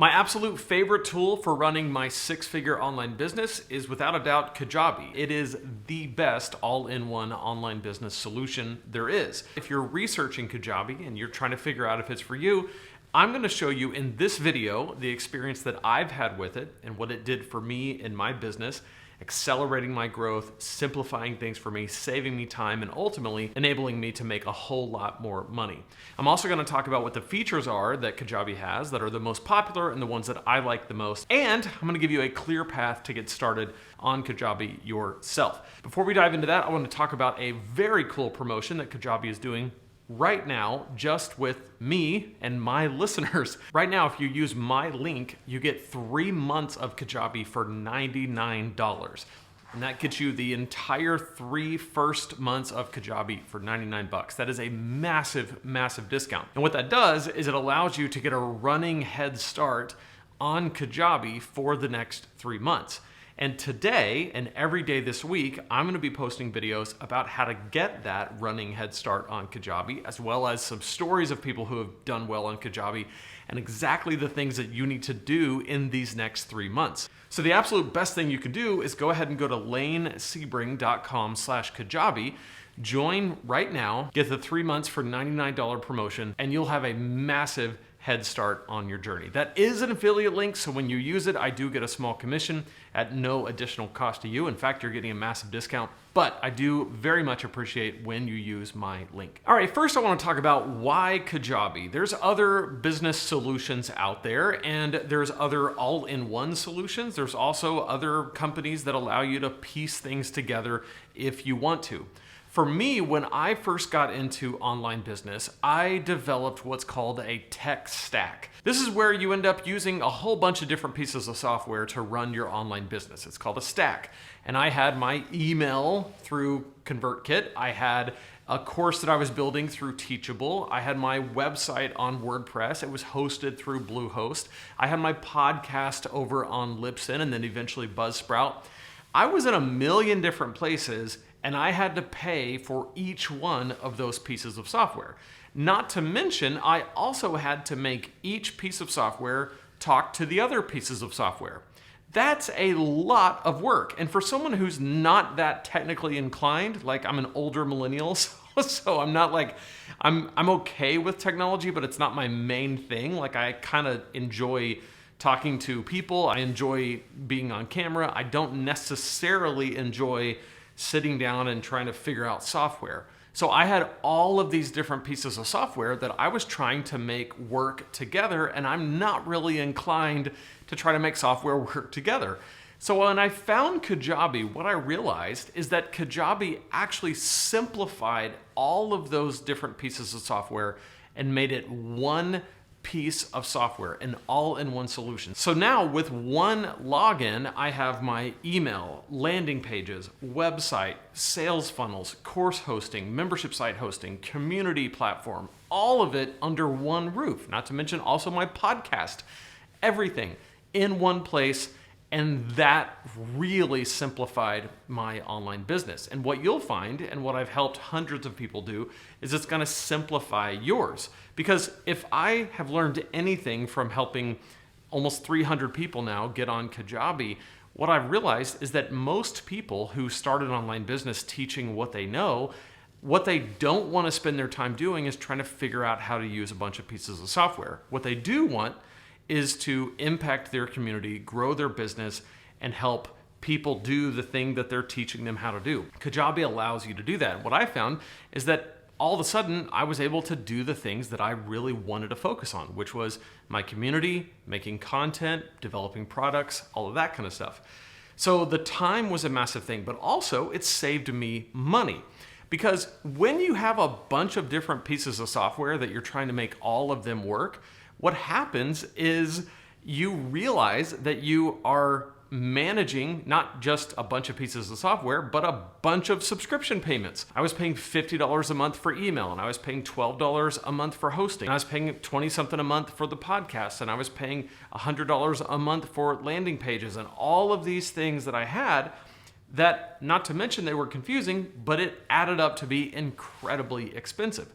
My absolute favorite tool for running my six-figure online business is without a doubt Kajabi. It is the best all-in-one online business solution there is. If you're researching Kajabi and you're trying to figure out if it's for you, I'm going to show you in this video the experience that I've had with it and what it did for me in my business, accelerating my growth, simplifying things for me, saving me time, and ultimately enabling me to make a whole lot more money. I'm also going to talk about what the features are that Kajabi has that are the most popular and the ones that I like the most. And I'm going to give you a clear path to get started on Kajabi yourself. Before we dive into that, I want to talk about a very cool promotion that Kajabi is doing right now, just with me and my listeners. Right now, if you use my link, you get 3 months of Kajabi for $99. And that gets you the entire 3 first months of Kajabi for 99 bucks. That is a massive, massive discount. And what that does is it allows you to get a running head start on Kajabi for the next 3 months. And today and every day this week, I'm going to be posting videos about how to get that running head start on Kajabi, as well as some stories of people who have done well on Kajabi and exactly the things that you need to do in these next 3 months. So the absolute best thing you can do is go ahead and go to lanesebring.com/Kajabi, join right now, get the 3 months for $99 promotion, and you'll have a massive head start on your journey. That is an affiliate link, so when you use it, I do get a small commission at no additional cost to you. In fact, you're getting a massive discount, but I do very much appreciate when you use my link. All right, first I want to talk about why Kajabi. There's other business solutions out there, and there's other all-in-one solutions. There's also other companies that allow you to piece things together if you want to. For me, when I first got into online business, I developed what's called a tech stack. This is where you end up using a whole bunch of different pieces of software to run your online business. It's called a stack. And I had my email through ConvertKit. I had a course that I was building through Teachable. I had my website on WordPress. It was hosted through Bluehost. I had my podcast over on Libsyn and then eventually Buzzsprout. I was in a million different places, and I had to pay for each one of those pieces of software. Not to mention, I also had to make each piece of software talk to the other pieces of software. That's a lot of work. And for someone who's not that technically inclined, like I'm an older millennial, so I'm not like, I'm okay with technology, but it's not my main thing. Like I kind of enjoy talking to people. I enjoy being on camera. I don't necessarily enjoy sitting down and trying to figure out software. So I had all of these different pieces of software that I was trying to make work together, and I'm not really inclined to try to make software work together. So when I found Kajabi, what I realized is that Kajabi actually simplified all of those different pieces of software and made it one piece of software, an all-in-one solution. So now with one login, I have my email, landing pages, website, sales funnels, course hosting, membership site hosting, community platform, all of it under one roof. Not to mention also my podcast, everything in one place. And that really simplified my online business. And what you'll find, and what I've helped hundreds of people do, is it's gonna simplify yours. Because if I have learned anything from helping almost 300 people now get on Kajabi, what I've realized is that most people who start an online business teaching what they know, what they don't wanna spend their time doing is trying to figure out how to use a bunch of pieces of software. What they do want is to impact their community, grow their business, and help people do the thing that they're teaching them how to do. Kajabi allows you to do that. What I found is that all of a sudden, I was able to do the things that I really wanted to focus on, which was my community, making content, developing products, all of that kind of stuff. So the time was a massive thing, but also it saved me money. Because when you have a bunch of different pieces of software that you're trying to make all of them work, what happens is you realize that you are managing not just a bunch of pieces of software, but a bunch of subscription payments. I was paying $50 a month for email, and I was paying $12 a month for hosting. I was paying 20 something a month for the podcast, and I was paying $100 a month for landing pages, and all of these things that I had that, not to mention they were confusing, but it added up to be incredibly expensive.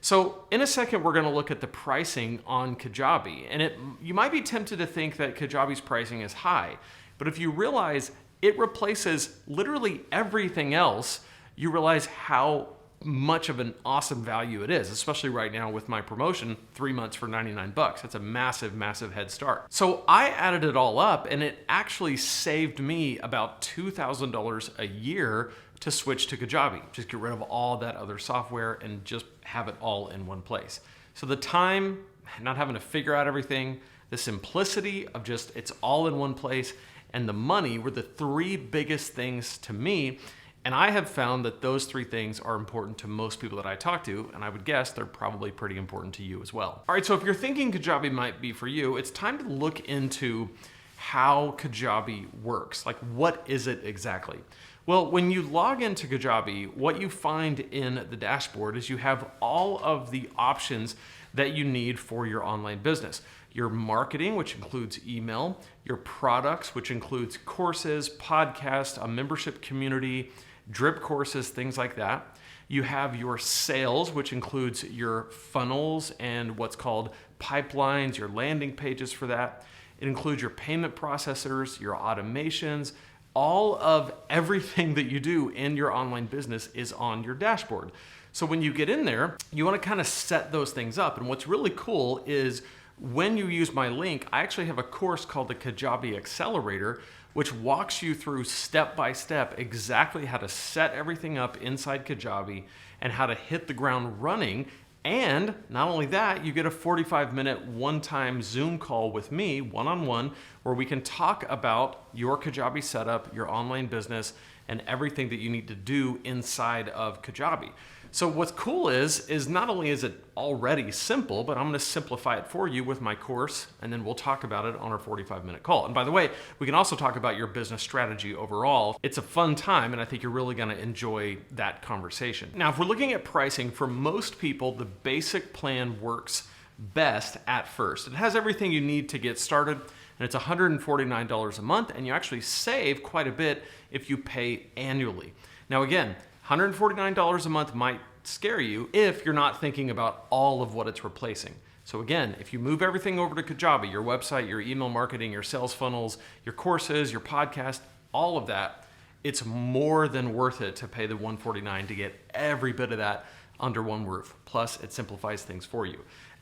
So in a second, we're going to look at the pricing on Kajabi. And you might be tempted to think that Kajabi's pricing is high, but if you realize it replaces literally everything else, you realize how much of an awesome value it is, especially right now with my promotion, 3 months for 99 bucks. That's a massive, massive head start. So I added it all up and it actually saved me about $2,000 a year to switch to Kajabi. Just get rid of all that other software and just have it all in one place. So the time, not having to figure out everything, the simplicity of just it's all in one place, and the money were the three biggest things to me. And I have found that those three things are important to most people that I talk to, and I would guess they're probably pretty important to you as well. All right, so if you're thinking Kajabi might be for you, it's time to look into how Kajabi works. Like, what is it exactly? Well, when you log into Kajabi, what you find in the dashboard is you have all of the options that you need for your online business. Your marketing, which includes email, your products, which includes courses, podcasts, a membership community, drip courses, things like that. You have your sales, which includes your funnels and what's called pipelines, your landing pages for that. It includes your payment processors, your automations. All of everything that you do in your online business is on your dashboard. So when you get in there, you want to kind of set those things up. And what's really cool is when you use my link, I actually have a course called the Kajabi Accelerator, which walks you through step by step exactly how to set everything up inside Kajabi and how to hit the ground running. And not only that, you get a 45-minute one-time Zoom call with me, one-on-one, where we can talk about your Kajabi setup, your online business, and everything that you need to do inside of Kajabi. So what's cool is not only is it already simple, but I'm going to simplify it for you with my course, and then we'll talk about it on our 45-minute call. And by the way, we can also talk about your business strategy overall. It's a fun time, and I think you're really going to enjoy that conversation. Now, if we're looking at pricing, for most people, the basic plan works best at first. It has everything you need to get started, and it's $149 a month, and you actually save quite a bit if you pay annually. Now, again, $149 a month might scare you if you're not thinking about all of what it's replacing. So again, if you move everything over to Kajabi, your website, your email marketing, your sales funnels, your courses, your podcast, all of that, it's more than worth it to pay the $149 to get every bit of that under one roof. Plus, it simplifies things for you.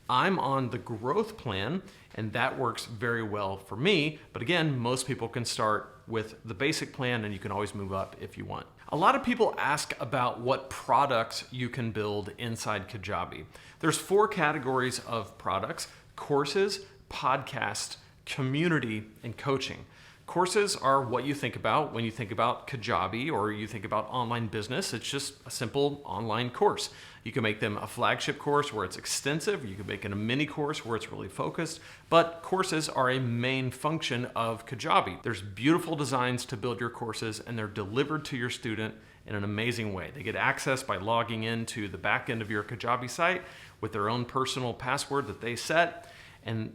I'm on the growth plan, and that works very well for me. But again, most people can start with the basic plan, and you can always move up if you want. A lot of people ask about what products you can build inside Kajabi. There's 4 categories of products: courses, podcast, community, and coaching. Courses are what you think about when you think about Kajabi or you think about online business. It's just a simple online course. You can make them a flagship course where it's extensive. You can make it a mini course where it's really focused. But courses are a main function of Kajabi. There's beautiful designs to build your courses, and they're delivered to your student in an amazing way. They get access by logging into the back end of your Kajabi site with their own personal password that they set, and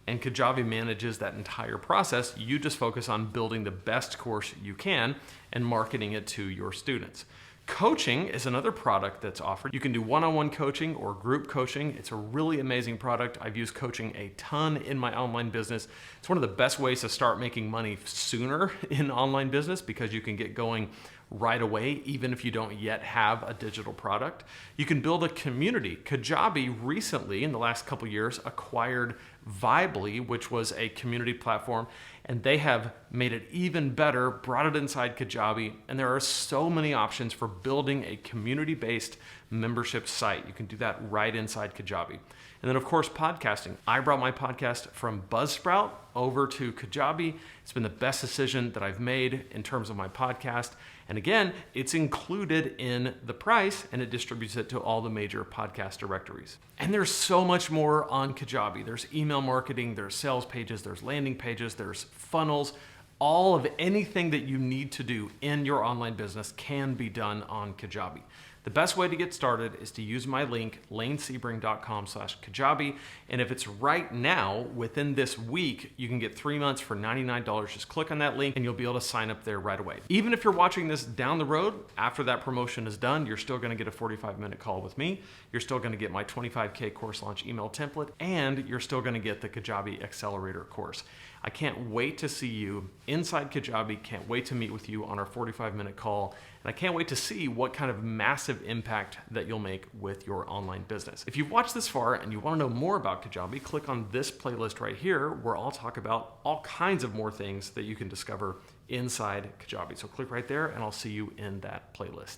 Kajabi manages that entire process. You just focus on building the best course you can and marketing it to your students. Coaching is another product that's offered. You can do one-on-one coaching or group coaching. It's a really amazing product. I've used coaching a ton in my online business. It's one of the best ways to start making money sooner in online business because you can get going right away, even if you don't yet have a digital product. You can build a community. Kajabi recently, in the last couple years, acquired Vibely, which was a community platform, and they have made it even better, brought it inside Kajabi, and there are so many options for building a community-based membership site. You can do that right inside Kajabi. And then, of course, podcasting. I brought my podcast from Buzzsprout over to Kajabi. It's been the best decision that I've made in terms of my podcast. And again, it's included in the price, and it distributes it to all the major podcast directories. And there's so much more on Kajabi. There's email marketing, there's sales pages, there's landing pages, there's funnels. All of anything that you need to do in your online business can be done on Kajabi. The best way to get started is to use my link, lanesebring.com/Kajabi. And if it's right now, within this week, you can get 3 months for $99. Just click on that link and you'll be able to sign up there right away. Even if you're watching this down the road, after that promotion is done, you're still gonna get a 45-minute call with me. You're still gonna get my 25K course launch email template, and you're still gonna get the Kajabi Accelerator course. I can't wait to see you inside Kajabi, can't wait to meet with you on our 45-minute call, and I can't wait to see what kind of massive impact that you'll make with your online business. If you've watched this far and you wanna know more about Kajabi, click on this playlist right here where I'll talk about all kinds of more things that you can discover inside Kajabi. So click right there and I'll see you in that playlist.